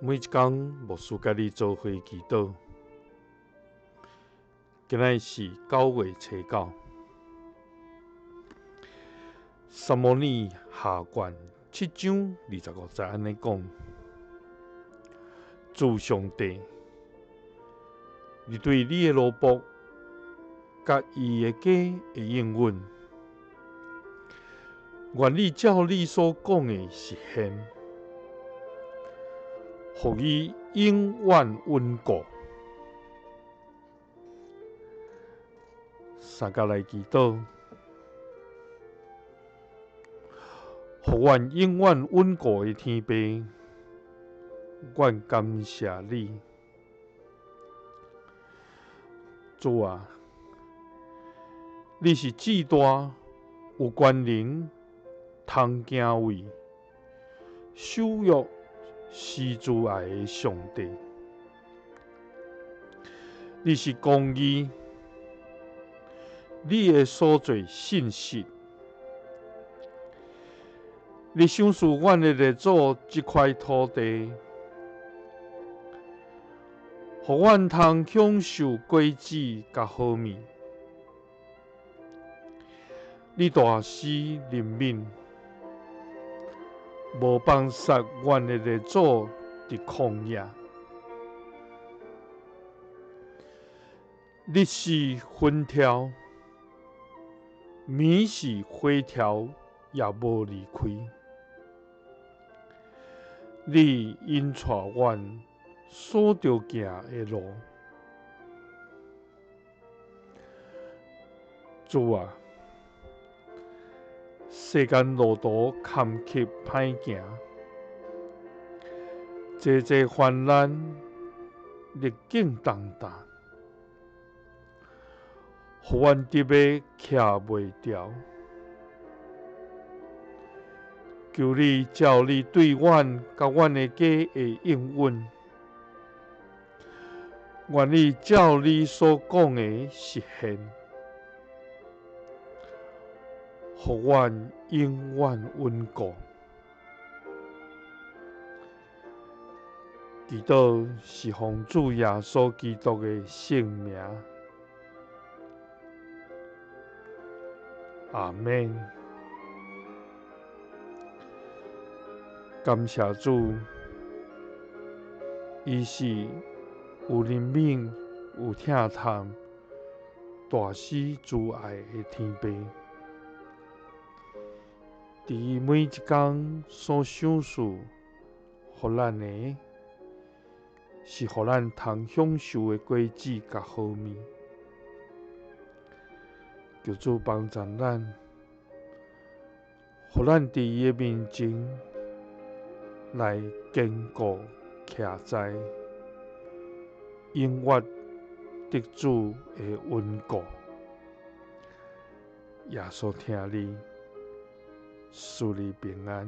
每一天，牧师甲你做伙祈祷。今仔是9月初9，撒母耳下卷7章25节安尼讲：主上帝，你对你的奴仆甲伊的家的应允，愿你照你所讲的实现，互伊永远稳固。三甲来祈祷，互阮永远稳固的天父，阮感谢你，主啊！你是至大有权能、通敬畏、守约、施慈爱的上帝。你是公义，你的所做信实。你赏赐阮的列祖这块土地，互阮通享受果子甲好物。你大施怜悯，无放杀阮的列祖伫旷野。日是昏条，暝是火条，也无离开。你引带阮所着行的路，主啊！世间路途坎坷歹行，济济患难，逆境重担，互阮直个徛袂牢。求你照你对阮甲阮的家的应允，愿你照你所讲的实现，互阮永远稳固。祈祷是奉主耶稣基督的圣名，阿门。感谢主，伊是有怜悯、有疼痛、大施慈爱的天父。伫伊每一天所赏赐，互咱的，是互咱通享受的果子甲好物。求主帮助咱，互咱伫伊的面前来坚固徛在，永远得主的稳固。耶稣听你，赐你平安。